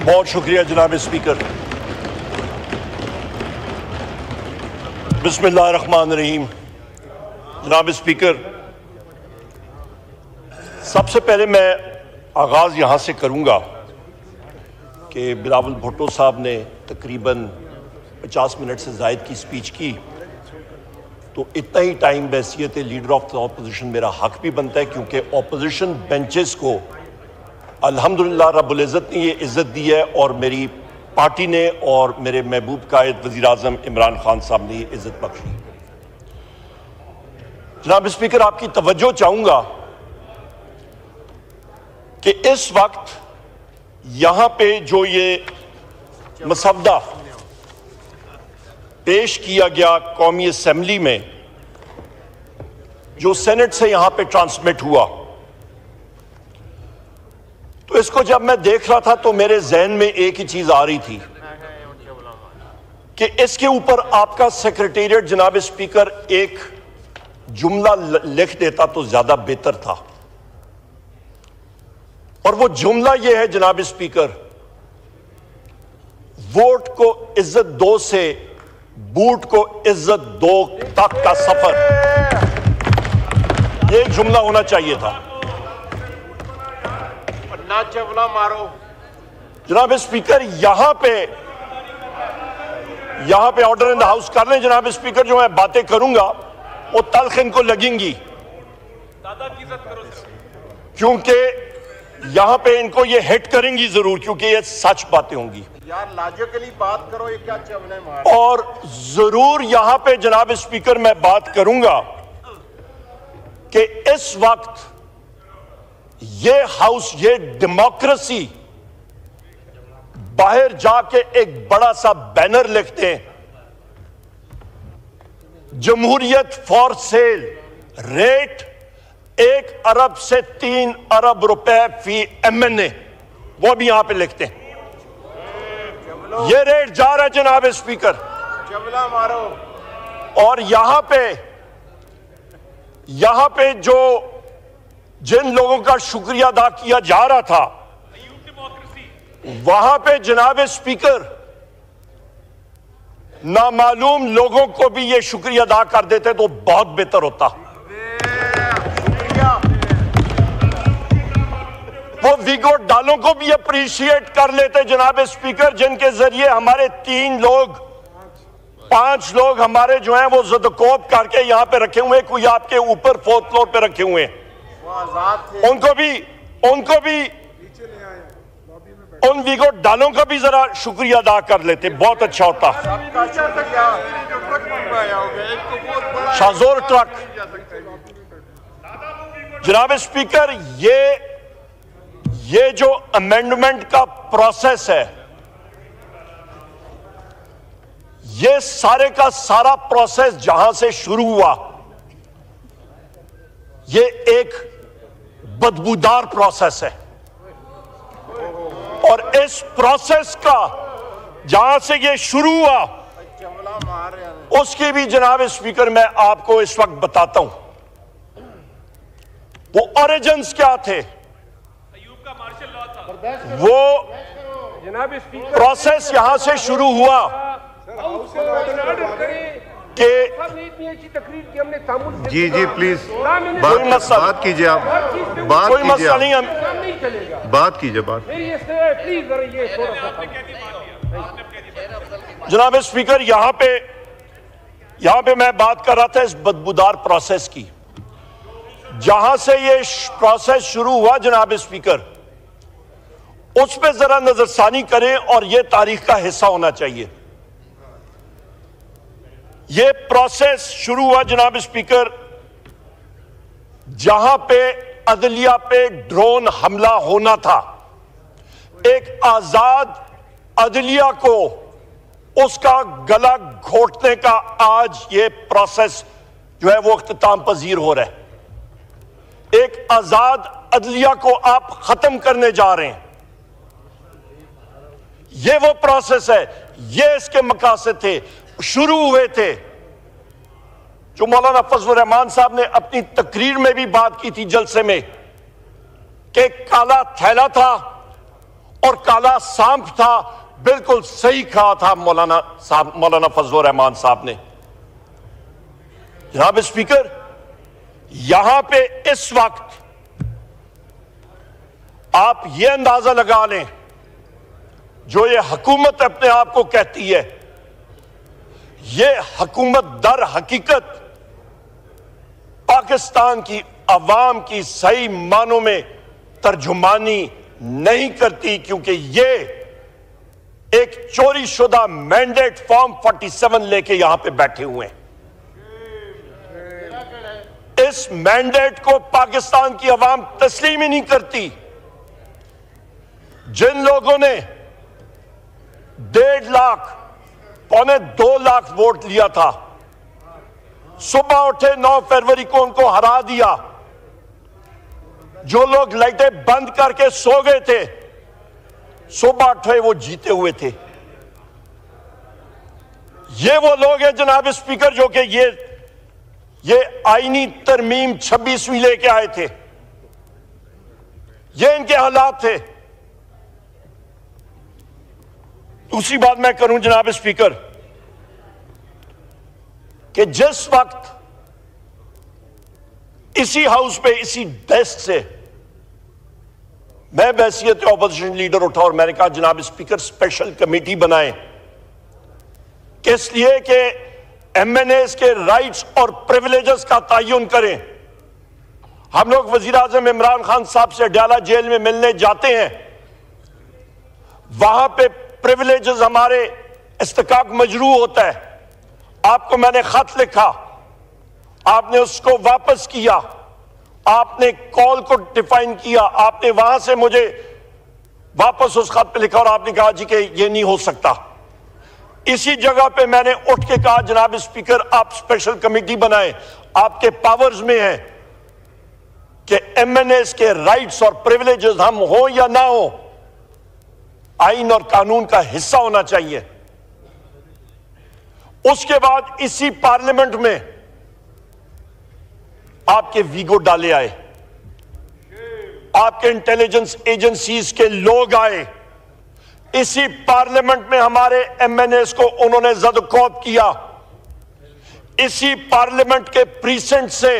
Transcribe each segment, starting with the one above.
بہت شکریہ جناب اسپیکر۔ بسم اللہ الرحمن الرحیم۔ جناب اسپیکر، سب سے پہلے میں آغاز یہاں سے کروں گا کہ بلاول بھٹو صاحب نے تقریباً 50 منٹ سے زائد کی سپیچ کی، تو اتنا ہی ٹائم بحیثیت لیڈر آف دا اپوزیشن میرا حق بھی بنتا ہے، کیونکہ اپوزیشن بینچز کو الحمدللہ رب العزت نے یہ عزت دی ہے، اور میری پارٹی نے اور میرے محبوب قائد وزیر اعظم عمران خان صاحب نے یہ عزت بخشی۔ جناب اسپیکر، آپ کی توجہ چاہوں گا کہ اس وقت یہاں پہ جو یہ مسودہ پیش کیا گیا قومی اسمبلی میں، جو سینٹ سے یہاں پہ ٹرانسمٹ ہوا، تو اس کو جب میں دیکھ رہا تھا تو میرے ذہن میں ایک ہی چیز آ رہی تھی کہ اس کے اوپر آپ کا سیکریٹریٹ جناب اسپیکر ایک جملہ لکھ دیتا تو زیادہ بہتر تھا، اور وہ جملہ یہ ہے جناب اسپیکر: ووٹ کو عزت دو سے بوٹ کو عزت دو تک کا سفر، یہ جملہ ہونا چاہیے تھا۔ نہ چولا مارو۔ جناب اسپیکر، یہاں پہ آرڈر ان دا ہاؤس کر لیں جناب اسپیکر، جو میں باتیں کروں گا وہ تلخ ان کو لگیں گی، کیونکہ یہاں پہ ان کو یہ ہٹ کریں گی ضرور، کیونکہ یہ سچ باتیں ہوں گی۔ یار لاجیکلی بات کرو، یہ کیا چولے مارو؟ اور ضرور یہاں پہ جناب اسپیکر میں بات کروں گا کہ اس وقت یہ ہاؤس، یہ ڈیموکریسی باہر جا کے ایک بڑا سا بینر لکھتے ہیں: جمہوریت فار سیل، ریٹ 1 ارب سے 3 ارب روپے فی MNA، وہ بھی یہاں پہ لکھتے ہیں۔ یہ ریٹ جا رہا ہے جناب اسپیکر، چولا مارو۔ اور یہاں پہ جو جن لوگوں کا شکریہ ادا کیا جا رہا تھا، وہاں پہ جناب اسپیکر نامعلوم لوگوں کو بھی یہ شکریہ ادا کر دیتے تو بہت بہتر ہوتا۔ وہ ویگو ڈالوں کو بھی اپریشیٹ کر لیتے جناب اسپیکر، جن کے ذریعے ہمارے 5 لوگ ہمارے جو ہیں وہ زدکوب کر کے یہاں پہ رکھے ہوئے، کوئی آپ کے اوپر 4th فلور پہ رکھے ہوئے ہیں، ان کو بھی ان ویگو ڈالوں کا بھی ذرا شکریہ ادا کر لیتے، بہت اچھا ہوتا۔ شازور ٹرک۔ جناب اسپیکر، یہ جو امینڈمنٹ کا پروسیس ہے، یہ سارے کا سارا پروسیس جہاں سے شروع ہوا، یہ ایک بدبودار پروسیس ہے، اور اس پروسیس کا جہاں سے یہ شروع ہوا اس کی بھی جناب اسپیکر میں آپ کو اس وقت بتاتا ہوں وہ اوریجنز کیا تھے۔ وہ پروسیس یہاں سے شروع ہوا کہ جی پلیز بات کیجئے، آپ کوئی مسئلہ نہیں، ہم بات کیجئے۔ جناب اسپیکر، یہاں پہ میں بات کر رہا تھا اس بدبودار پروسیس کی، جہاں سے یہ پروسیس شروع ہوا جناب اسپیکر، اس پہ ذرا نظر ثانی کریں، اور یہ تاریخ کا حصہ ہونا چاہیے۔ یہ پروسیس شروع ہوا جناب اسپیکر جہاں پہ عدلیہ پہ ڈرون حملہ ہونا تھا، ایک آزاد عدلیہ کو اس کا گلا گھونٹنے کا آج یہ پروسیس جو ہے وہ اختتام پذیر ہو رہا ہے۔ ایک آزاد عدلیہ کو آپ ختم کرنے جا رہے ہیں، یہ وہ پروسیس ہے، یہ اس کے مقاصد تھے، شروع ہوئے تھے، جو مولانا فضل الرحمان صاحب نے اپنی تقریر میں بھی بات کی تھی جلسے میں، کہ کالا تھیلا تھا، اور کالا سانپ تھا، بالکل صحیح کہا تھا مولانا فضل الرحمان صاحب نے۔ جناب اسپیکر، یہاں پہ اس وقت آپ یہ اندازہ لگا لیں، جو یہ حکومت اپنے آپ کو کہتی ہے، یہ حکومت در حقیقت پاکستان کی عوام کی صحیح معنوں میں ترجمانی نہیں کرتی، کیونکہ یہ ایک چوری شدہ مینڈیٹ فارم 47 لے کے یہاں پہ بیٹھے ہوئے ہیں۔ اس مینڈیٹ کو پاکستان کی عوام تسلیم ہی نہیں کرتی۔ جن لوگوں نے 1.5 لاکھ 1.25 لاکھ ووٹ لیا تھا، صبح اٹھے 9 فروری کو ان کو ہرا دیا۔ جو لوگ لائٹیں بند کر کے سو گئے تھے، صبح اٹھے وہ جیتے ہوئے تھے۔ یہ وہ لوگ ہیں جناب اسپیکر جو کہ یہ آئینی ترمیم 26ویں لے کے آئے تھے۔ یہ ان کے حالات تھے۔ دوسری بات میں کروں جناب اسپیکر کہ جس وقت اسی ہاؤس پہ اسی ڈیسک سے میں بحیثیت اپوزیشن لیڈر اٹھا اور میں نے کہا جناب اسپیکر اسپیشل کمیٹی بنائیں، کس لیے کہ ایم این ایز کے رائٹس اور پریویلیجز کا تعین کریں۔ ہم لوگ وزیر اعظم عمران خان صاحب سے ڈیالہ جیل میں ملنے جاتے ہیں، وہاں پہ پریویلیجز ہمارے استحقاق مجروح ہوتا ہے۔ آپ کو میں نے خط لکھا، آپ نے اس کو واپس کیا، آپ نے کال کو ڈیفائن کیا، آپ نے وہاں سے مجھے واپس اس خط پہ لکھا اور آپ نے کہا جی کہ یہ نہیں ہو سکتا۔ اسی جگہ پہ میں نے اٹھ کے کہا جناب اسپیکر آپ اسپیشل کمیٹی بنائیں، آپ کے پاورز میں ہیں کہ ایم این ایز کے رائٹس اور پریویلیجز ہم ہوں یا نہ ہوں، آئین اور قانون کا حصہ ہونا چاہیے۔ اس کے بعد اسی پارلیمنٹ میں آپ کے ویگو ڈالے آئے، آپ کے انٹیلیجنس ایجنسیز کے لوگ آئے، اسی پارلیمنٹ میں ہمارے ایم این ایز کو انہوں نے زد و کوب کیا، اسی پارلیمنٹ کے پریسنٹ سے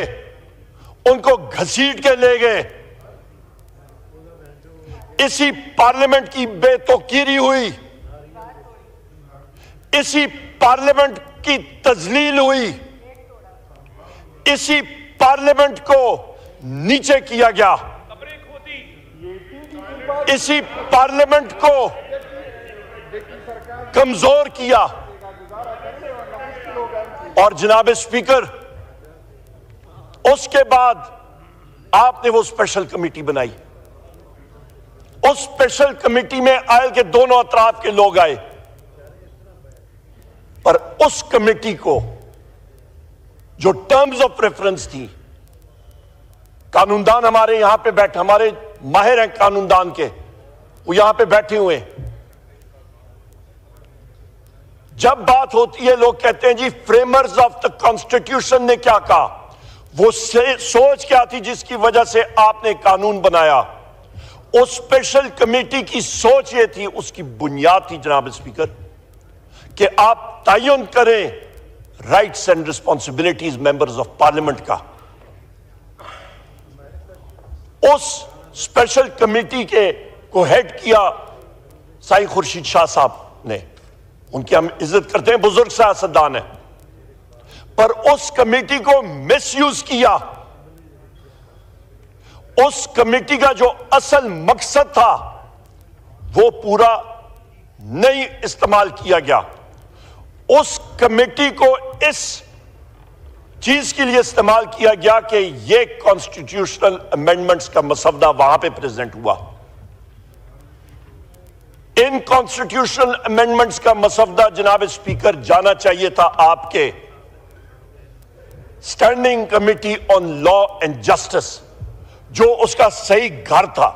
ان کو گھسیٹ کے لے گئے، اسی پارلیمنٹ کی بے توقیری ہوئی، اسی پارلیمنٹ کی تذلیل ہوئی، اسی پارلیمنٹ کو نیچے کیا گیا، اسی پارلیمنٹ کو کمزور کیا۔ اور جناب اسپیکر اس کے بعد آپ نے وہ اسپیشل کمیٹی بنائی۔ اس اسپیشل کمیٹی میں آئل کے دونوں اطراف کے لوگ آئے، پر اس کمیٹی کو جو ٹرمز آف ریفرنس تھی، قانوندان ہمارے یہاں پہ بیٹھے، ہمارے ماہر ہیں قانوندان کے، وہ یہاں پہ بیٹھے ہوئے ہیں۔ جب بات ہوتی ہے لوگ کہتے ہیں جی فریمرز آف دا کانسٹیٹیوشن نے کیا کہا، وہ سوچ کیا تھی جس کی وجہ سے آپ نے قانون بنایا۔ اس اسپیشل کمیٹی کی سوچ یہ تھی، اس کی بنیاد تھی جناب اسپیکر کہ آپ تعین کریں rights and responsibilities members of parliament کا۔ اس اسپیشل کمیٹی کے کو ہیڈ کیا سائی خورشید شاہ صاحب نے، ان کی ہم عزت کرتے ہیں، بزرگ سیاستدان ہیں، پر اس کمیٹی کو مس یوز کیا۔ اس کمیٹی کا جو اصل مقصد تھا وہ پورا نہیں استعمال کیا گیا۔ اس کمیٹی کو اس چیز کے لیے استعمال کیا گیا کہ یہ کانسٹیٹیوشنل امینڈمنٹس کا مسودہ وہاں پہ پریزنٹ ہوا۔ ان کانسٹیٹیوشنل امینڈمنٹس کا مسودہ جناب اسپیکر جانا چاہیے تھا آپ کے standing committee on law and justice, جو اس کا صحیح گھر تھا۔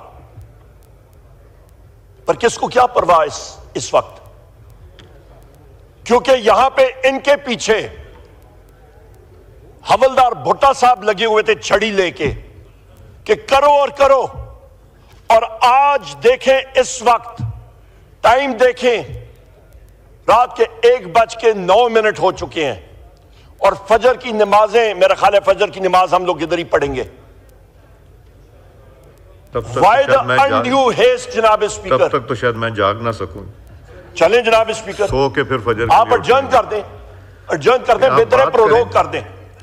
پر کس کو کیا پرواہ اس وقت، کیونکہ یہاں پہ ان کے پیچھے حولدار بھٹا صاحب لگے ہوئے تھے چھڑی لے کے کہ کرو اور کرو، اور آج دیکھیں اس وقت ٹائم دیکھیں رات کے 1:09 ہو چکے ہیں اور فجر کی نمازیں میرا خیال ہے فجر کی نماز ہم لوگ ادھر ہی پڑھیں گے. Why the undue haste جناب اسپیکر؟ تب تک تو شاید میں جاگ نہ سکوں. چلیں جناب اسپیکر سو کے پھر فجر آپ اڈجرن کر دیں بہتر ہے پروروگ کر دیں.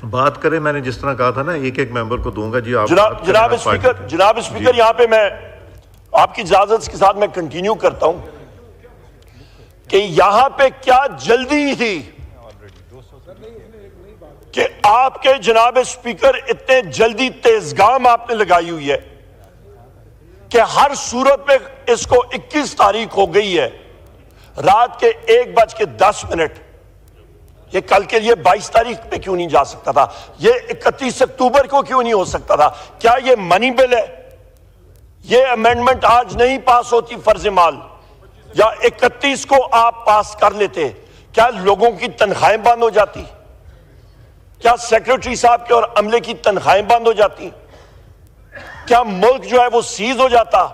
بات کریں. میں نے جس طرح کہا تھا نا ایک ایک ممبر کو دوں گا. جی آپ جناب اسپیکر یہاں پہ میں آپ کی اجازت کے ساتھ میں کنٹینیو کرتا ہوں کہ یہاں پہ کیا جلدی تھی کہ آپ کے جناب اسپیکر اتنے جلدی تیزگام آپ نے لگائی ہوئی ہے کہ ہر صورت پہ اس کو 21 تاریخ ہو گئی ہے. رات کے 1:10 یہ کل کے لیے 22 تاریخ پہ کیوں نہیں جا سکتا تھا؟ یہ 31 اکتوبر کو کیوں نہیں ہو سکتا تھا؟ کیا یہ منی بل ہے؟ یہ امینڈمنٹ آج نہیں پاس ہوتی فرض مال یا 31 کو آپ پاس کر لیتے؟ کیا لوگوں کی تنخواہیں بند ہو جاتی؟ کیا سیکریٹری صاحب کے اور عملے کی تنخواہیں بند ہو جاتی؟ کیا ملک جو ہے وہ سیز ہو جاتا؟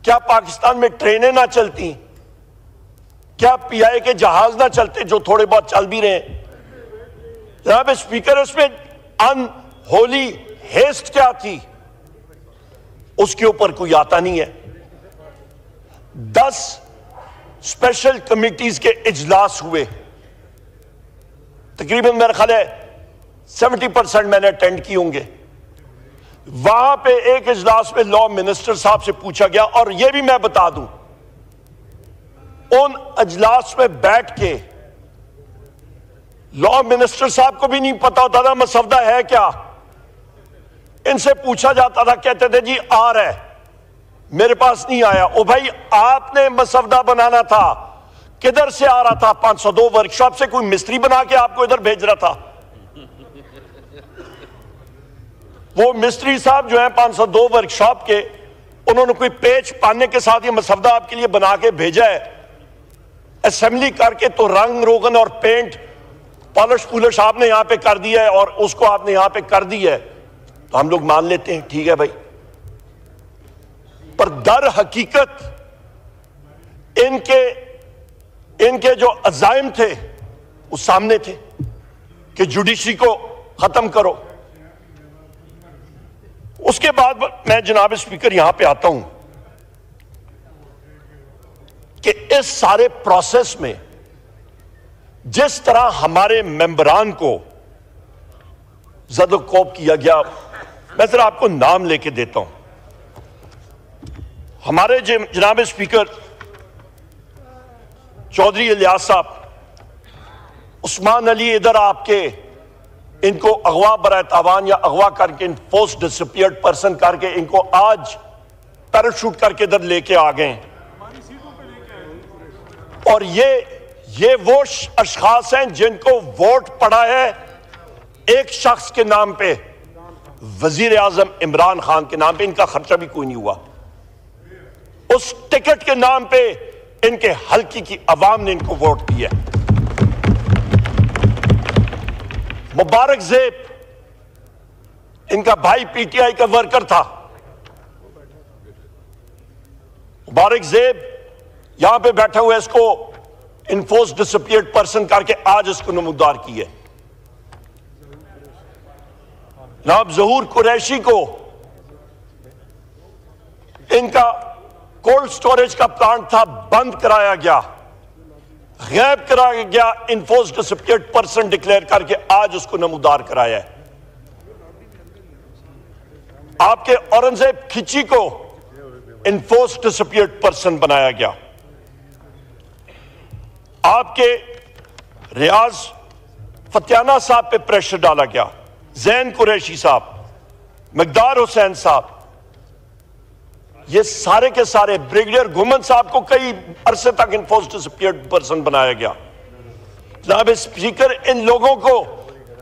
کیا پاکستان میں ٹرینیں نہ چلتی؟ کیا پی آئی کے جہاز نہ چلتے جو تھوڑے بہت چل بھی رہے ہیں؟ جناب اسپیکر اس میں ان ہولی ہیسٹ کیا تھی اس کے اوپر کوئی آتا نہیں ہے. 10 اسپیشل کمیٹیز کے اجلاس ہوئے تقریباً میرا خیال ہے 70% میں نے اٹینڈ کی ہوں گے. وہاں پہ ایک اجلاس میں لا منسٹر صاحب سے پوچھا گیا اور یہ بھی میں بتا دوں ان اجلاس میں بیٹھ کے لا منسٹر صاحب کو بھی نہیں پتا ہوتا تھا مسودہ ہے کیا. ان سے پوچھا جاتا تھا کہتے تھے جی آ رہا ہے میرے پاس نہیں آیا. او بھائی آپ نے مسودہ بنانا تھا کدھر سے آ رہا تھا؟ 502 ورکشاپ سے کوئی مستری بنا کے آپ کو ادھر بھیج رہا تھا؟ وہ مستری صاحب جو ہیں 502 ورکشاپ کے انہوں نے کوئی پیچ پانے کے ساتھ یہ مسودہ آپ کے لیے بنا کے بھیجا ہے. اسمبلی کر کے تو رنگ روغن اور پینٹ پالش پولش آپ نے یہاں پہ کر دیا ہے اور اس کو آپ نے یہاں پہ کر دیا ہے تو ہم لوگ مان لیتے ہیں ٹھیک ہے بھائی. پر در حقیقت ان کے جو عزائم تھے وہ سامنے تھے کہ جوڈیشری کو ختم کرو. اس کے بعد میں جناب اسپیکر یہاں پہ آتا ہوں کہ اس سارے پروسیس میں جس طرح ہمارے ممبران کو زد و کوب کیا گیا میں ذرا آپ کو نام لے کے دیتا ہوں. ہمارے جناب اسپیکر چودھری الیاس صاحب عثمان علی ادھر آپ کے ان کو اغوا برائے تاوان یا اغوا کر کے فورس ڈسپیئرڈ پرسن کر کے ان کو آج پیراشوٹ کر کے ادھر لے کے آ گئے اور یہ وہ اشخاص ہیں جن کو ووٹ پڑا ہے ایک شخص کے نام پہ وزیر اعظم عمران خان کے نام پہ. ان کا خرچہ بھی کوئی نہیں ہوا. اس ٹکٹ کے نام پہ ان کے حلقے کی عوام نے ان کو ووٹ دیا. مبارک زیب ان کا بھائی پی ٹی آئی کا ورکر تھا. مبارک زیب یہاں پہ بیٹھا ہوا ہے اس کو انفورس ڈسپیئرڈ پرسن کر کے آج اس کو نمودار کی ہے. جناب ظہور قریشی کو ان کا کولڈ سٹوریج کا پلانٹ تھا بند کرایا گیا غائب کرایا گیا انفورس ڈسپیئرڈ پرسن ڈکلیئر کر کے آج اس کو نمودار کرایا ہے. آپ کے اورنگزیب کھچی کو انفورس ڈسپیئرڈ پرسن بنایا گیا. آپ کے ریاض فتیانہ صاحب پہ پریشر ڈالا گیا. زین قریشی صاحب مقدار حسین صاحب یہ سارے کے سارے بریگیڈیئر گھومن صاحب کو کئی عرصے تک انفورس ڈسپیئرڈ پرسن بنایا گیا. جناب اسپیکر ان لوگوں کو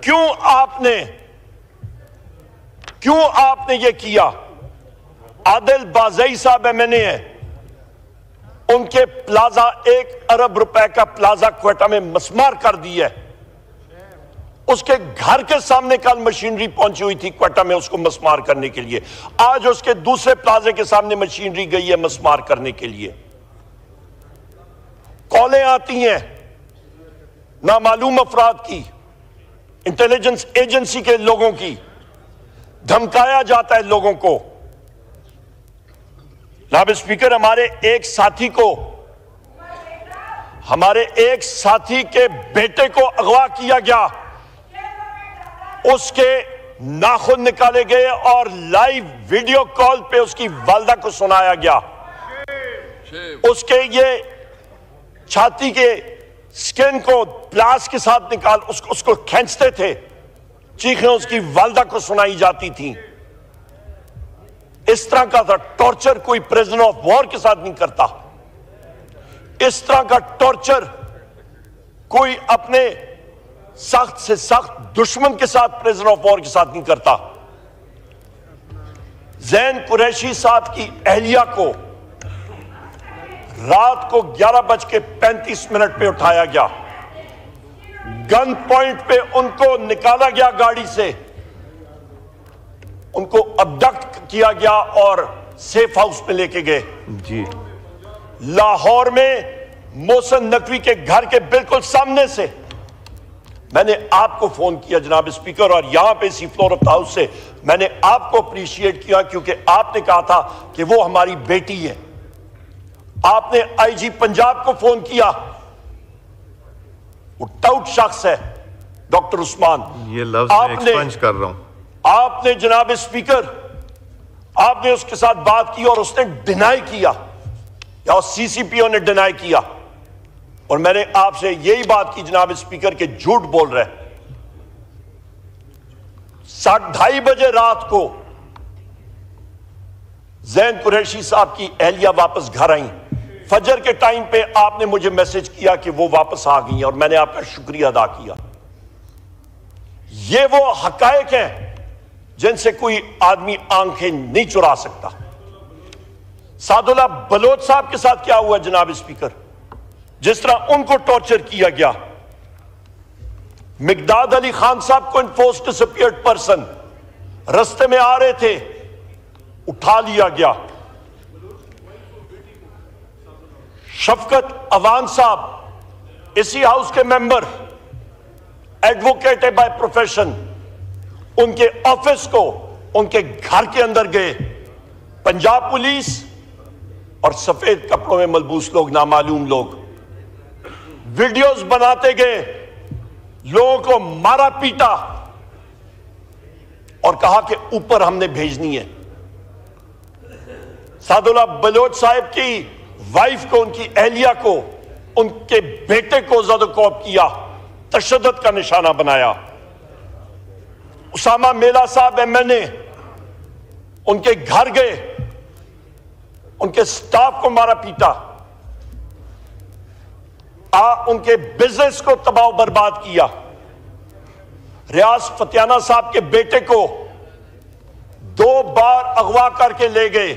کیوں آپ نے یہ کیا؟ عادل بازئی صاحب MNA ہے ان کے پلازا 1 ارب روپے کا پلازا کوئٹہ میں مسمار کر دی ہے. اس کے گھر کے سامنے کل مشینری پہنچی ہوئی تھی کوئٹہ میں اس کو مسمار کرنے کے لیے. آج اس کے دوسرے پلازے کے سامنے مشینری گئی ہے مسمار کرنے کے لیے. کالیں آتی ہیں نامعلوم افراد کی, انٹیلیجنس ایجنسی کے لوگوں کی, دھمکایا جاتا ہے لوگوں کو. جناب اسپیکر, ہمارے ایک ساتھی کے بیٹے کو اغوا کیا گیا, اس کے ناخن نکالے گئے اور لائیو ویڈیو کال پہ اس کی والدہ کو سنایا گیا. اس کے یہ چھاتی کے سکن کو پلاس کے ساتھ نکال اس کو کھینچتے تھے, چیخیں اس کی والدہ کو سنائی جاتی تھیں. اس طرح کا ٹارچر کوئی پریزنر آف وار کے ساتھ نہیں کرتا. اس طرح کا ٹارچر کوئی اپنے سخت سے سخت دشمن کے ساتھ پریزنر آف وار کے ساتھ نہیں کرتا. زین قریشی صاحب کی اہلیہ کو رات کو 11:35 پہ اٹھایا گیا, گن پوائنٹ پہ ان کو نکالا گیا گاڑی سے, ان کو ابڈکٹ کیا گیا اور سیف ہاؤس میں لے کے گئے. جی لاہور میں محسن نقوی کے گھر کے بالکل سامنے سے میں نے آپ کو فون کیا جناب اسپیکر, اور یہاں پہ اسی فلور آف ہاؤس سے میں نے آپ کو اپریشیٹ کیا کیونکہ آپ نے کہا تھا کہ وہ ہماری بیٹی ہے. آپ نے آئی جی پنجاب کو فون کیا, وہ ٹاؤٹ شخص ہے ڈاکٹر عثمان. یہ لفظ میں ایکسپنج کر رہا ہوں. آپ نے جناب اسپیکر آپ نے اس کے ساتھ بات کی اور اس نے ڈینائی کیا, یا سی سی پی او نے ڈینائی کیا, اور میں نے آپ سے یہی بات کی جناب اسپیکر کہ جھوٹ بول رہے. 2:30 بجے رات کو زین قریشی صاحب کی اہلیہ واپس گھر آئیں. فجر کے ٹائم پہ آپ نے مجھے میسج کیا کہ وہ واپس آ گئی ہیں, اور میں نے آپ کا شکریہ ادا کیا. یہ وہ حقائق ہیں جن سے کوئی آدمی آنکھیں نہیں چرا سکتا. سعد اللہ بلوچ صاحب کے ساتھ کیا ہوا جناب اسپیکر, جس طرح ان کو ٹارچر کیا گیا. مقداد علی خان صاحب کو انفورسڈ ڈسپیئرڈ پرسن رستے میں آ رہے تھے, اٹھا لیا گیا. شفقت اوان صاحب اسی ہاؤس کے ممبر, ایڈوکیٹ ہے بائی پروفیشن, ان کے آفس کو ان کے گھر کے اندر گئے. پنجاب پولیس اور سفید کپڑوں میں ملبوس لوگ, نامعلوم لوگ, ویڈیوز بناتے گئے, لوگوں کو مارا پیٹا اور کہا کہ اوپر ہم نے بھیجنی ہے. سعد اللہ بلوچ صاحب کی وائف کو, ان کی اہلیہ کو, ان کے بیٹے کو زد و کوب کیا, تشدد کا نشانہ بنایا. اسامہ میلا صاحب ایم این اے, ان کے گھر گئے, ان کے سٹاف کو مارا پیٹا, ان کے بزنس کو تباہ و برباد کیا. ریاض فتیانہ صاحب کے بیٹے کو 2 بار اغوا کر کے لے گئے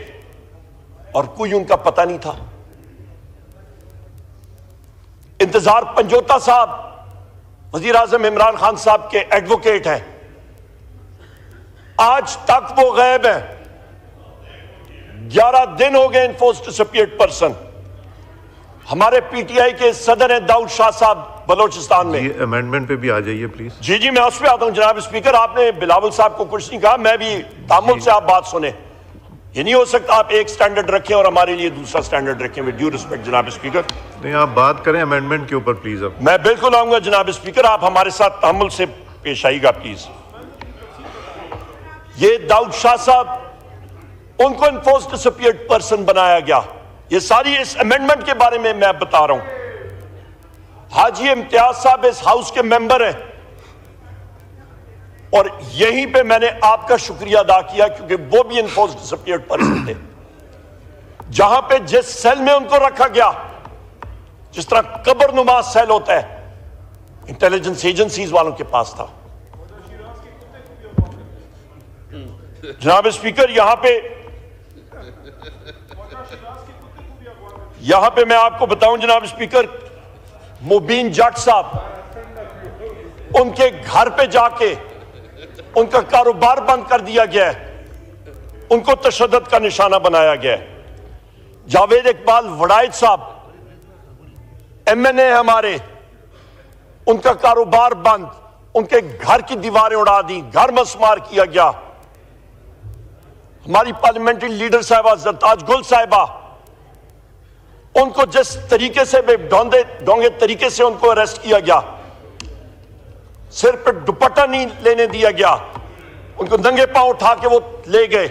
اور کوئی ان کا پتہ نہیں تھا. انتظار پنجوتا صاحب وزیر اعظم عمران خان صاحب کے ایڈوکیٹ ہیں, آج تک وہ غائب ہیں. 11 دن ہو گئے انفورسڈ ڈسپیئرڈ پرسن. ہمارے پی ٹی آئی کے صدر ہیں داؤد شاہ صاحب بلوچستان میں. یہ امینڈمنٹ پہ بھی آ جائیے پلیز. جی میں اس پہ آتا ہوں جناب اسپیکر. آپ نے بلاول صاحب کو کچھ نہیں کہا, میں بھی تامل سے آپ بات سنیں. یہ نہیں ہو سکتا آپ ایک سٹینڈرڈ رکھیں اور ہمارے لیے دوسرا سٹینڈرڈ رکھیں. ود ڈیو ریسپیکٹ جناب اسپیکر. نہیں, آپ بات کریں امینڈمنٹ کے اوپر پلیز. اب میں بالکل آؤں گا جناب اسپیکر, آپ ہمارے ساتھ تحمل سے پیش آئیے گا پلیز. یہ داؤد شاہ صاحب, ان کو انفورسڈ ڈسپیئرڈ پرسن بنایا گیا. یہ ساری اس امینڈمنٹ کے بارے میں بتا رہا ہوں. حاجی امتیاز صاحب اس ہاؤس کے ممبر ہیں, اور یہیں پہ میں نے آپ کا شکریہ ادا کیا کیونکہ وہ بھی انفورسڈ ڈسپیئرڈ پرسن تھے. جہاں پہ جس سیل میں ان کو رکھا گیا, جس طرح قبر نما سیل ہوتا ہے, انٹیلیجنس ایجنسیز والوں کے پاس تھا. جناب اسپیکر, یہاں پہ میں آپ کو بتاؤں جناب اسپیکر, مبین جٹ صاحب ان کے گھر پہ جا کے ان کا کاروبار بند کر دیا گیا ہے، ان کو تشدد کا نشانہ بنایا گیا ہے۔ جاوید اقبال وڑائچ صاحب ایم این اے ہمارے، ان کا کاروبار بند، ان کے گھر کی دیواریں اڑا دی، گھر مسمار کیا گیا۔ ہماری پارلیمنٹری لیڈر صاحبہ زرتاج گل صاحبہ، ان کو جس طریقے سے ڈھونگے طریقے سے ان کو اریسٹ کیا گیا، سر پہ دوپٹہ نہیں لینے دیا گیا، ان کو ننگے پاؤں اٹھا کے وہ لے گئے۔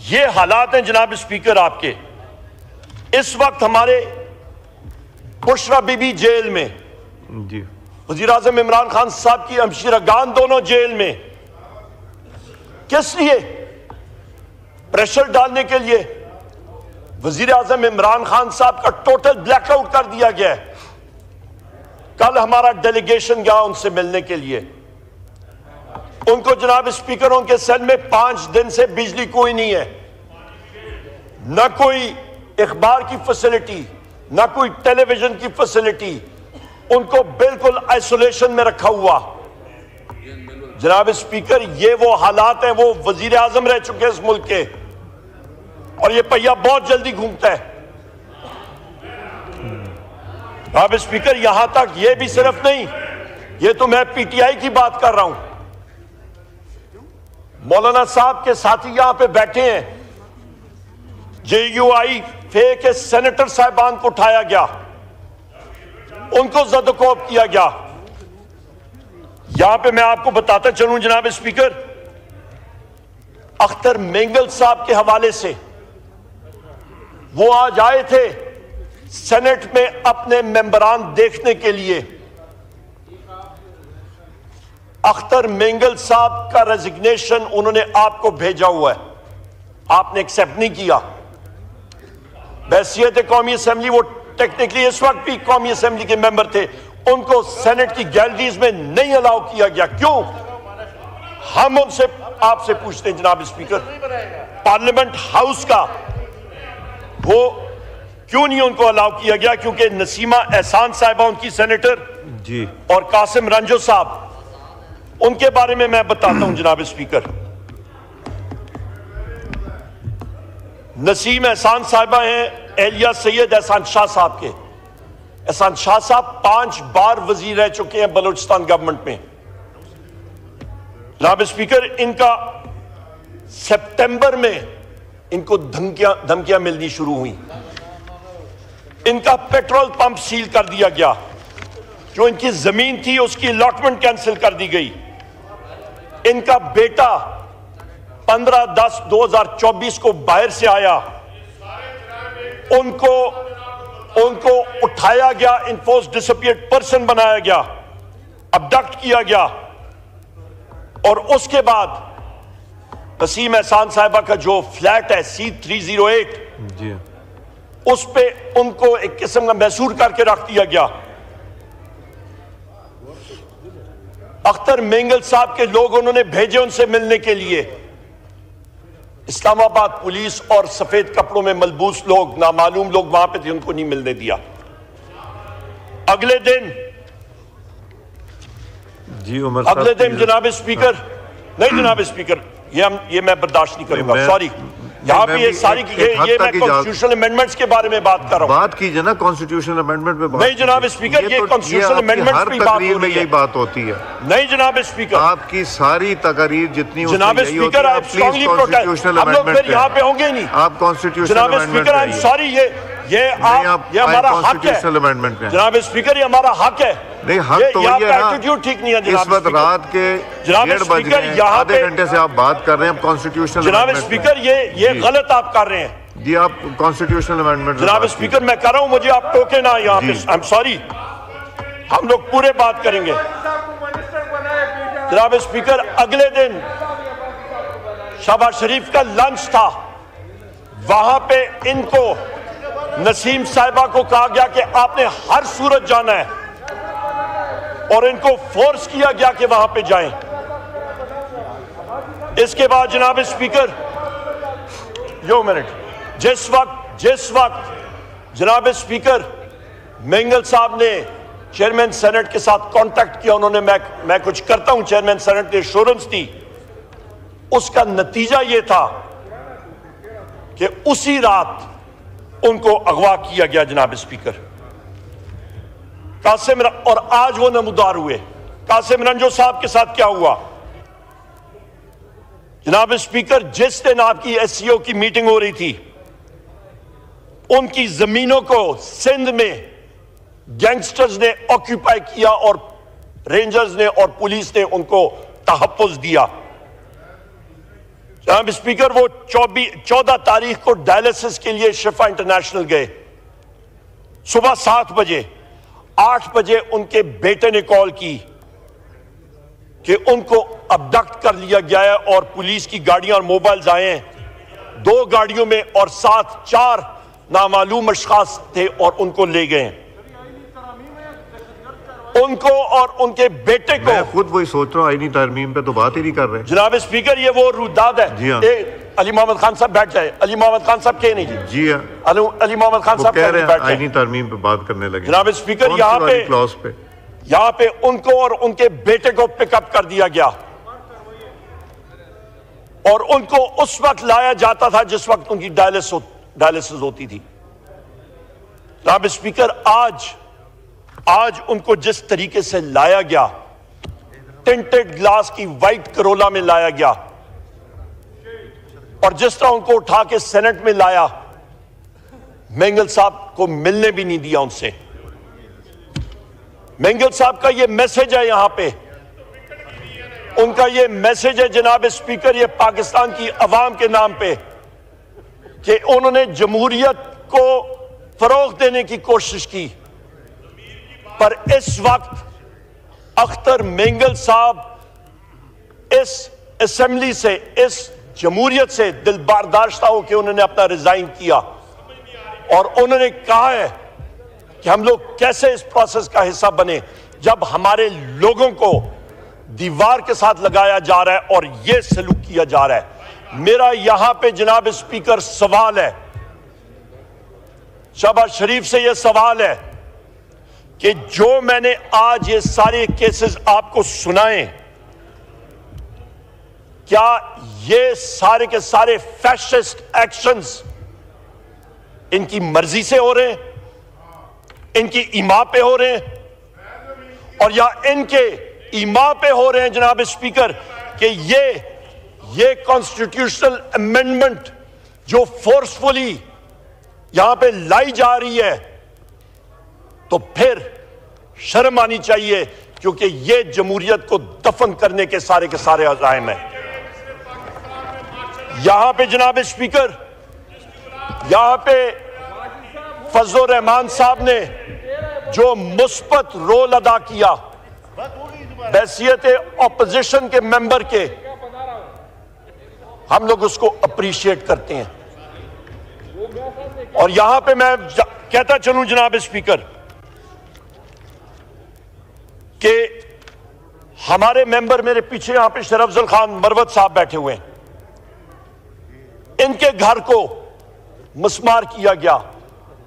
یہ حالات ہیں جناب اسپیکر آپ کے۔ اس وقت ہمارے بشرا بی بی جیل میں، جی وزیر اعظم عمران خان صاحب کی ہمشیرگان دونوں جیل میں، کس لیے؟ پریشر ڈالنے کے لیے۔ وزیر اعظم عمران خان صاحب کا ٹوٹل بلیک آؤٹ کر دیا گیا ہے۔ کل ہمارا ڈیلیگیشن گیا ان سے ملنے کے لیے، ان کو جناب اسپیکر ان کے سیل میں 5 دن سے بجلی کوئی نہیں ہے، نہ کوئی اخبار کی فیسلٹی، نہ کوئی ٹیلی ویژن کی فیسلٹی، ان کو بالکل آئسولیشن میں رکھا ہوا۔ جناب اسپیکر یہ وہ حالات ہیں، وہ وزیر اعظم رہ چکے اس ملک کے، اور یہ پہیہ بہت جلدی گھومتا ہے۔ جناب اسپیکر یہاں تک یہ بھی صرف نہیں، یہ تو میں پی ٹی آئی کی بات کر رہا ہوں۔ مولانا صاحب کے ساتھی یہاں پہ بیٹھے ہیں، جے یو آئی فے کے سینیٹر صاحبان کو اٹھایا گیا، ان کو زد و کوب کیا گیا۔ یہاں پہ میں آپ کو بتاتا چلوں جناب اسپیکر، اختر مینگل صاحب کے حوالے سے، وہ آج آئے تھے سینٹ میں اپنے ممبران دیکھنے کے لیے۔ اختر مینگل صاحب کا ریزگنیشن انہوں نے آپ کو بھیجا ہوا ہے، آپ نے ایکسیپٹ نہیں کیا۔ بحیثیت قومی اسمبلی وہ ٹیکنیکلی اس وقت بھی قومی اسمبلی کے ممبر تھے، ان کو سینٹ کی گیلریز میں نہیں الاؤ کیا گیا۔ کیوں؟ ہم ان سے آپ سے پوچھتے ہیں جناب اسپیکر، پارلیمنٹ ہاؤس کا وہ کیوں نہیں ان کو الاؤ کیا گیا؟ کیونکہ نسیمہ احسان صاحبہ ان کی سینیٹر جی اور قاسم رنجو صاحب، ان کے بارے میں بتاتا ہوں جناب اسپیکر۔ نسیم احسان صاحبہ ہیں اہلیہ سید احسان شاہ صاحب کے۔ احسان شاہ صاحب 5 بار وزیر رہ چکے ہیں بلوچستان گورنمنٹ میں۔ جناب اسپیکر ان کا سپٹمبر میں ان کو دھمکیاں ملنی شروع ہوئی، ان کا پیٹرول پمپ سیل کر دیا گیا، جو ان کی زمین تھی اس کی الاٹمنٹ کینسل کر دی گئی۔ ان کا بیٹا 15/10/2024 کو باہر سے آیا، ان کو اٹھایا گیا، انفورس ڈسپیئرڈ پرسن بنایا گیا، ابڈکٹ کیا گیا، اور اس کے بعد نسیم احسان صاحبہ کا جو فلیٹ ہے C308 جی اس پہ ان کو ایک قسم کا محصور کر کے رکھ دیا گیا۔ اختر مینگل صاحب کے لوگ انہوں نے بھیجے ان سے ملنے کے لیے، اسلام آباد پولیس اور سفید کپڑوں میں ملبوس لوگ، نامعلوم لوگ وہاں پہ تھے، ان کو نہیں ملنے دیا۔ اگلے دن جی عمر صاحب اگلے دن جناب اسپیکر، نہیں جناب اسپیکر یہ میں برداشت نہیں کروں گا، سوری۔ یہاں پہ یہ ساری یہ میں کانسٹیٹیوشنل امینڈمنٹس کے بارے میں بات کر رہا ہوں۔ بات کیجئے نا کانسٹیٹیوشنل امینڈمنٹ پہ بات۔ نہیں جناب اسپیکر یہ کانسٹیٹیوشنل امینڈمنٹس پہ بات ہو میں رہی ہے، یہی بات ہوتی ہے۔ نہیں جناب اسپیکر، آپ کی ساری تقاریر جتنی جناب اسپیکر آپ اسٹرانگلی پروٹیسٹ، ہم لوگ پھر یہاں پہ ہوں گے نہیں۔ آپ کانسٹیٹیوشنل جناب اسپیکر آئی ایم سوری، یہ ہمارا حق ہے جناب اسپیکر، یہ ہمارا حق ہے۔ نہیں حق تو یہ آپ یہ کا ہے نا، ایٹیٹیوڈ ٹھیک نہیں ہے اس جناب وقت اسپیکر۔ رات کے جناب 1:30 بج اسپیکر رہے ہیں، یہاں آدھے پہ گھنٹے سے آپ بات کر رہے ہیں کانسٹیٹیوشنل جناب امینڈمنٹ پہ۔ اسپیکر یہ غلط آپ کر رہے ہیں جی آپ کانسٹیٹیوشنل امینڈمنٹ جناب اسپیکر، میں کر رہا ہوں، مجھے آپ ٹوکے نہ یہاں پہ، آئی ایم سوری، ہم لوگ پورے بات کریں گے۔ جناب اسپیکر اگلے دن شہباز شریف کا لنچ تھا، وہاں پہ ان کو نسیم صاحبہ کو کہا گیا کہ آپ نے ہر صورت جانا ہے، اور ان کو فورس کیا گیا کہ وہاں پہ جائیں۔ اس کے بعد جناب اسپیکر جس وقت جناب اسپیکر مینگل صاحب نے چیئرمین سینٹ کے ساتھ کانٹیکٹ کیا انہوں نے، میں کچھ کرتا ہوں، چیئرمین سینٹ نے ایشورنس دی. اس کا نتیجہ یہ تھا کہ اسی رات ان کو اغوا کیا گیا جناب اسپیکر. اور آج وہ نمودار ہوئے. قاسم رنجو صاحب کے ساتھ کیا ہوا جناب اسپیکر؟ جس دن آپ کی ایس سی او کی میٹنگ ہو رہی تھی، ان کی زمینوں کو سندھ میں گینگسٹرز نے آکیوپائی کیا اور رینجرز نے اور پولیس نے ان کو تحفظ دیا. جناب اسپیکر وہ 14 تاریخ کو ڈائلسس کے لیے شفا انٹرنیشنل گئے. صبح 7 بجے 8 بجے ان کے بیٹے نے کال کی کہ ان کو ابڈکٹ کر لیا گیا ہے اور پولیس کی گاڑیاں اور موبائلز آئے ہیں. 2 گاڑیوں میں اور ساتھ 4 نامعلوم اشخاص تھے اور ان کو لے گئے. ان کو اور ان کے بیٹے کو. میں خود وہی سوچ رہا ہوں، آئینی ترمیم پہ تو بات ہی نہیں کر رہے جناب اسپیکر. یہ وہ روداد ہے. جی ہاں. علی محمد خان صاحب بیٹھ جائے. علی محمد خان صاحب کہے نہیں جی ہاں. علی محمد خان صاحب کہہ رہے ہیں بیٹھ جائے. آئینی ترمیم پہ بات کرنے لگے جناب اسپیکر کلاس پہ یہاں پہ ان کو اور ان کے بیٹے کو پک اپ کر دیا گیا اور ان کو اس وقت لایا جاتا تھا جس وقت ان کی ڈائلسس ہوتی تھی. جناب اسپیکر آج ان کو جس طریقے سے لایا گیا، ٹنٹڈ گلاس کی وائٹ کرولا میں لایا گیا اور جس طرح ان کو اٹھا کے سینٹ میں لایا، مینگل صاحب کو ملنے بھی نہیں دیا ان سے. مینگل صاحب کا یہ میسج ہے یہاں پہ، ان کا یہ میسج ہے جناب اسپیکر یہ پاکستان کی عوام کے نام پہ کہ انہوں نے جمہوریت کو فروغ دینے کی کوشش کی، پر اس وقت اختر مینگل صاحب اس اسمبلی سے، اس جمہوریت سے دل برداشتہ ہو کہ انہوں نے اپنا ریزائن کیا اور انہوں نے کہا ہے کہ ہم لوگ کیسے اس پروسیس کا حصہ بنے جب ہمارے لوگوں کو دیوار کے ساتھ لگایا جا رہا ہے اور یہ سلوک کیا جا رہا ہے. میرا یہاں پہ جناب اسپیکر سوال ہے، شہباز شریف سے یہ سوال ہے کہ جو میں نے آج یہ سارے کیسز آپ کو سنائے، کیا یہ سارے کے سارے فیشسٹ ایکشنز ان کی مرضی سے ہو رہے ہیں، ان کی ایما پہ ہو رہے ہیں، اور یا ان کے ایما پہ ہو رہے ہیں جناب اسپیکر کہ یہ کانسٹیٹیوشنل امینڈمنٹ جو فورسفلی یہاں پہ لائی جا رہی ہے، تو پھر شرم آنی چاہیے کیونکہ یہ جمہوریت کو دفن کرنے کے سارے عزائم ہیں. یہاں پہ جناب اسپیکر، یہاں پہ فضل الرحمان صاحب نے جو مثبت رول ادا کیا بحیثیت اپوزیشن کے ممبر کے، ہم لوگ اس کو اپریشیٹ کرتے ہیں. اور یہاں پہ میں کہتا چلوں جناب اسپیکر کہ ہمارے ممبر میرے پیچھے یہاں پہ شرف افضل خان مروت صاحب بیٹھے ہوئے ہیں، ان کے گھر کو مسمار کیا گیا،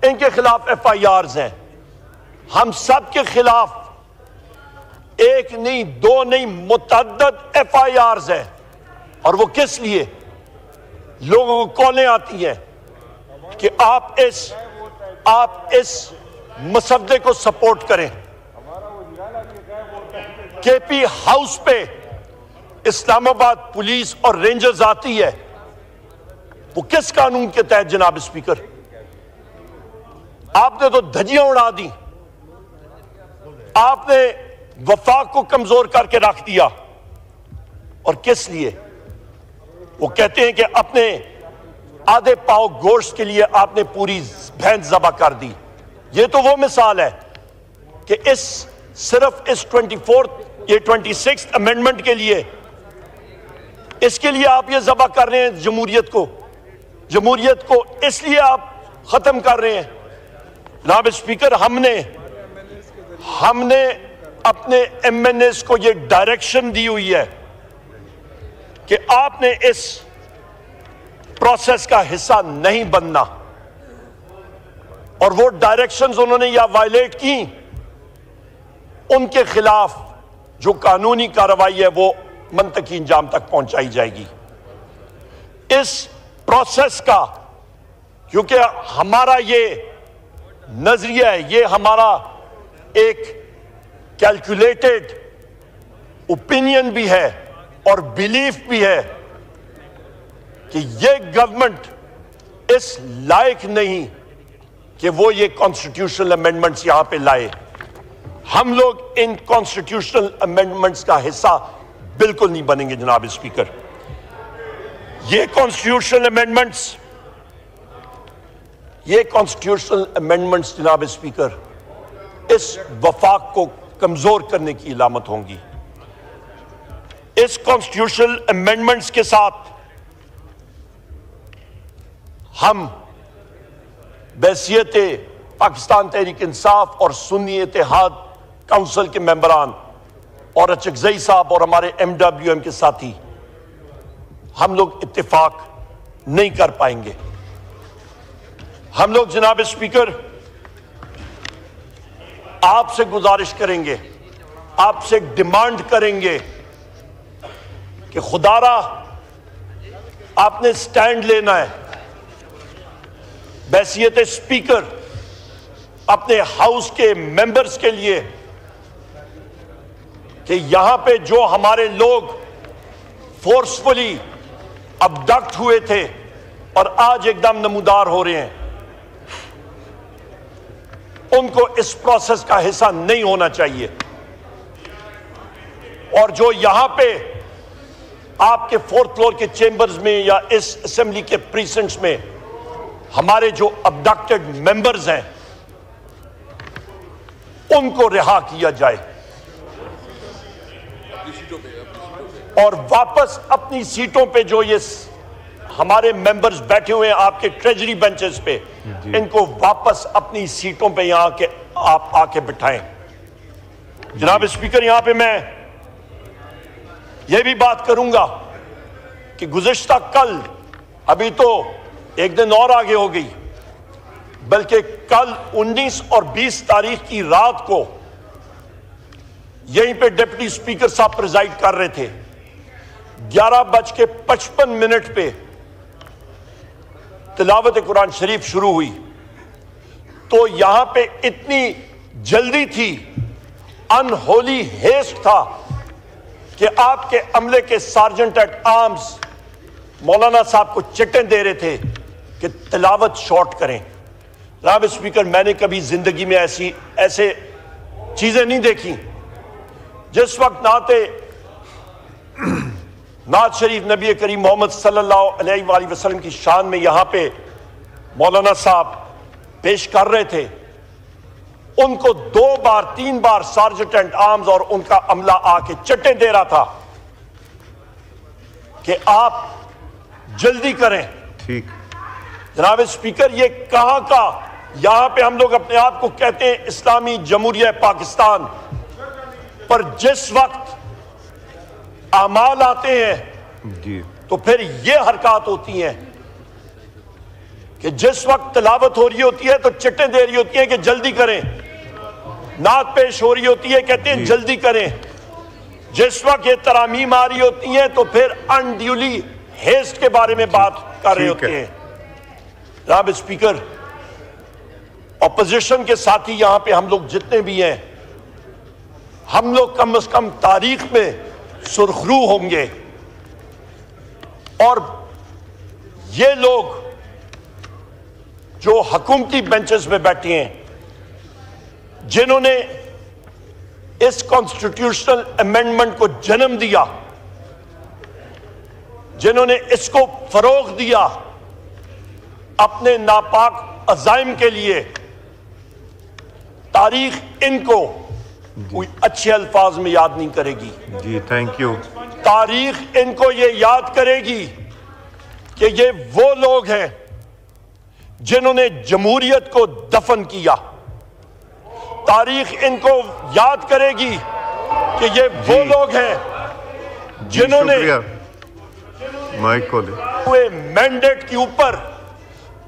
ان کے خلاف ایف آئی آرز ہیں. ہم سب کے خلاف ایک نہیں، 2 نہیں، متعدد ایف آئی آرز ہیں. اور وہ کس لیے؟ لوگوں کو کالیں آتی ہیں کہ آپ اس مسودے کو سپورٹ کریں. کے پی ہاؤس پہ اسلام آباد پولیس اور رینجرز آتی ہے، وہ کس قانون کے تحت جناب اسپیکر؟ آپ نے تو دھجیاں اڑا دی، آپ نے وفاق کو کمزور کر کے رکھ دیا. اور کس لیے؟ وہ کہتے ہیں کہ اپنے آدھے پاؤ گوشت کے لیے آپ نے پوری بھینس ذبح کر دی. یہ تو وہ مثال ہے کہ صرف اس 26th امینڈمنٹ کے لیے، اس کے لیے آپ یہ ذبح کر رہے ہیں جمہوریت کو اس لیے آپ ختم کر رہے ہیں. جناب اسپیکر، ہم نے اپنے ایم این ایس کو یہ ڈائریکشن دی ہوئی ہے کہ آپ نے اس پروسیس کا حصہ نہیں بننا، اور وہ ڈائریکشنز انہوں نے یا وائلیٹ کی ان کے خلاف جو قانونی کارروائی ہے وہ منطقی انجام تک پہنچائی جائے گی۔ اس پروسیس کا کیونکہ ہمارا یہ نظریہ ہے، یہ ہمارا ایک کیلکولیٹڈ اوپینین بھی ہے اور بیلیف بھی ہے کہ یہ گورنمنٹ اس لائق نہیں کہ وہ یہ کانسٹیٹیوشنل امینڈمنٹس یہاں پہ لائے۔ ہم لوگ ان کانسٹیٹیوشنل امینڈمنٹس کا حصہ بالکل نہیں بنیں گے جناب اسپیکر۔ یہ کانسٹیٹیوشنل امینڈمنٹس جناب اسپیکر اس وفاق کو کمزور کرنے کی علامت ہوں گی۔ اس کانسٹیٹیوشنل امینڈمنٹس کے ساتھ ہم بحیثیت پاکستان تحریک انصاف اور سنی اتحاد کونسل کے ممبران اور اچکزئی صاحب اور ہمارے MWM کے ساتھی ہم لوگ اتفاق نہیں کر پائیں گے۔ ہم لوگ جناب اسپیکر آپ سے گزارش کریں گے، آپ سے ڈیمانڈ کریں گے کہ خدارا آپ نے سٹینڈ لینا ہے بحیثیت اسپیکر اپنے ہاؤس کے ممبرز کے لیے کہ یہاں پہ جو ہمارے لوگ فورسفلی ابڈکٹ ہوئے تھے اور آج ایک دم نمودار ہو رہے ہیں، ان کو اس پروسیس کا حصہ نہیں ہونا چاہیے۔ اور جو یہاں پہ آپ کے 4th فلور کے چیمبرز میں یا اس اسمبلی کے پریسنٹس میں ہمارے جو ابڈکٹڈ ممبرز ہیں ان کو رہا کیا جائے اور واپس اپنی سیٹوں پہ جو یہ ہمارے ممبرز بیٹھے ہوئے ہیں آپ کے ٹریجری بینچز پہ، ان کو واپس اپنی سیٹوں پہ یہاں کے آپ آ کے بٹھائیں۔ جناب اسپیکر یہاں پہ میں یہ بھی بات کروں گا کہ گزشتہ کل، ابھی تو ایک دن اور آگے ہو گئی، بلکہ کل 19 اور 20 تاریخ کی رات کو یہیں پہ ڈپٹی اسپیکر صاحب پریزائیڈ کر رہے تھے، 11:55 پہ تلاوت قرآن شریف شروع ہوئی تو یہاں پہ اتنی جلدی تھی، انہولی ہیسٹ تھا کہ آپ کے عملے کے سارجنٹ ایٹ آرمز مولانا صاحب کو چٹیں دے رہے تھے کہ تلاوت شارٹ کریں۔ جناب اسپیکر میں نے کبھی زندگی میں ایسے چیزیں نہیں دیکھی۔ جس وقت نعت شریف نبی کریم محمد صلی اللہ علیہ وآلہ وسلم کی شان میں یہاں پہ مولانا صاحب پیش کر رہے تھے، ان کو 2 بار 3 بار سارجنٹ اینڈ آرمز اور ان کا عملہ آ کے چٹیں دے رہا تھا کہ آپ جلدی کریں۔ ٹھیک جناب اسپیکر یہ کہاں کا، یہاں پہ ہم لوگ اپنے آپ کو کہتے ہیں اسلامی جمہوریہ پاکستان، پر جس وقت اعمال آتے ہیں جی تو پھر یہ حرکات ہوتی ہیں کہ جس وقت تلاوت ہو رہی ہوتی ہے تو چٹیں دے رہی ہوتی ہیں کہ جلدی کریں، نعت پیش ہو رہی ہوتی ہے کہتے ہیں جلدی کریں، جس وقت یہ ترامیم آ رہی ہوتی ہیں تو پھر انڈیولی ہیسٹ کے بارے میں بات کر رہے ہوتے ہیں۔ جناب اسپیکر اپوزیشن کے ساتھی یہاں پہ ہم لوگ جتنے بھی ہیں، ہم لوگ کم از کم تاریخ میں سرخرو ہوں گے، اور یہ لوگ جو حکومتی بینچز میں بیٹھے ہیں، جنہوں نے اس کانسٹیٹیوشنل امینڈمنٹ کو جنم دیا، جنہوں نے اس کو فروغ دیا، اپنے ناپاک عزائم کے لیے، تاریخ ان کو کوئی اچھے الفاظ میں یاد نہیں کرے گی۔ جی تھینک یو۔ تاریخ ان کو یہ یاد کرے گی کہ یہ وہ لوگ ہیں جنہوں نے جمہوریت کو دفن کیا۔ تاریخ ان کو یاد کرے گی کہ یہ وہ لوگ ہیں جنہوں نے مائک کو ہوئے مینڈیٹ کے اوپر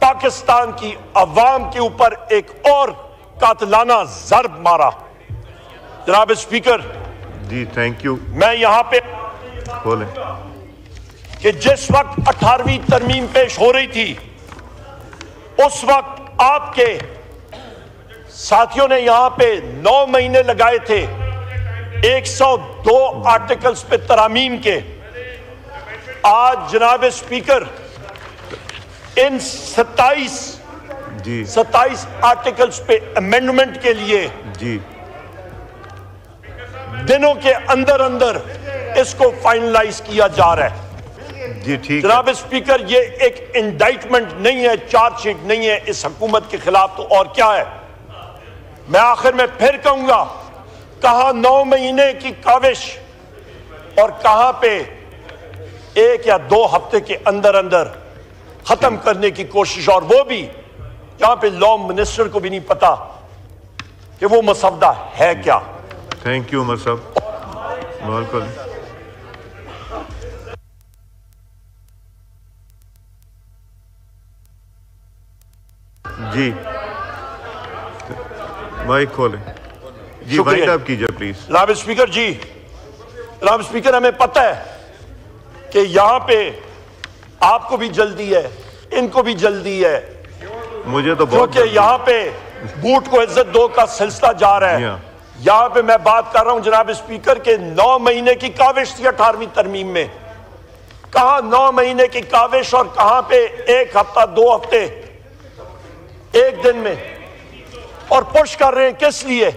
پاکستان کی عوام کے اوپر ایک اور قاتلانہ ضرب مارا۔ جناب اسپیکر جی تھینک یو. میں یہاں پہ بولیں. کہ جس وقت 18ویں ترمیم پیش ہو رہی تھی اس وقت آپ کے ساتھیوں نے یہاں پہ 9 مہینے لگائے تھے 102 آرٹیکلز پہ ترامیم کے. آج جناب اسپیکر ان 27 آرٹیکلز پہ امینڈمنٹ کے لیے جی دنوں کے اندر اندر اس کو فائنلائز کیا جا رہا ہے. جی ٹھیک. جناب اسپیکر یہ ایک انڈائٹمنٹ نہیں ہے, چارج شیٹ نہیں ہے اس حکومت کے خلاف, تو اور کیا ہے. میں آخر میں پھر کہوں گا, کہاں 9 مہینے کی کاوش اور کہاں پہ 1 یا 2 ہفتے کے اندر اندر ختم کرنے کی کوشش, اور وہ بھی یہاں پہ لا منسٹر کو بھی نہیں پتا کہ وہ مسودہ ہے کیا. تھینک یو عمر صاحب. بالکل. جی مائک کھولیں. جی وائٹ آپ کیجئے پلیز. جناب اسپیکر جی, جناب اسپیکر ہمیں پتہ ہے کہ یہاں پہ آپ کو بھی جلدی ہے, ان کو بھی جلدی ہے, مجھے تو بہت کیونکہ یہاں پہ بوٹ کو عزت دو کا سلسلہ جا رہا ہے. یہاں پہ میں بات کر رہا ہوں جناب اسپیکر کے 9 مہینے کی کاوش تھی 18ویں ترمیم میں. کہاں 9 مہینے کی کاوش اور کہاں پہ 1 ہفتہ 2 ہفتے 1 دن میں, اور پش کر رہے ہیں کس لیے.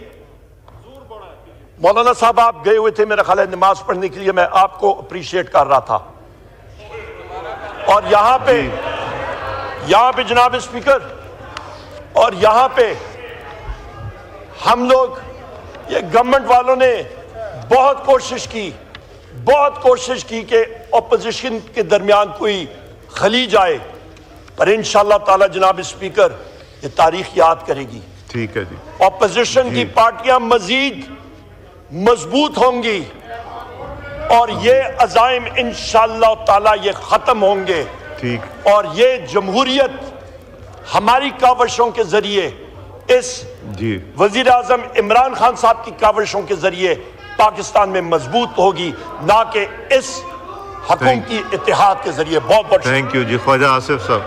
مولانا صاحب آپ گئے ہوئے تھے میرا خیال ہے نماز پڑھنے کے لیے, میں آپ کو اپریشیٹ کر رہا تھا. اور یہاں پہ جناب اسپیکر, اور یہاں پہ ہم لوگ یہ گورنمنٹ والوں نے بہت کوشش کی کہ اپوزیشن کے درمیان کوئی خلیج آئے, پر انشاءاللہ تعالی جناب اسپیکر یہ تاریخ یاد کرے گی. ٹھیک ہے جی. اپوزیشن کی پارٹیاں مزید مضبوط ہوں گی اور یہ عزائم انشاءاللہ تعالی یہ ختم ہوں گے. ٹھیک. اور یہ جمہوریت ہماری کاوشوں کے ذریعے, اس جی وزیر اعظم عمران خان صاحب کی کاوشوں کے ذریعے پاکستان میں مضبوط ہوگی, نہ کہ اس حکومتی اتحاد کے ذریعے. بہت بہت تھینک یو جی. خواجہ آصف صاحب.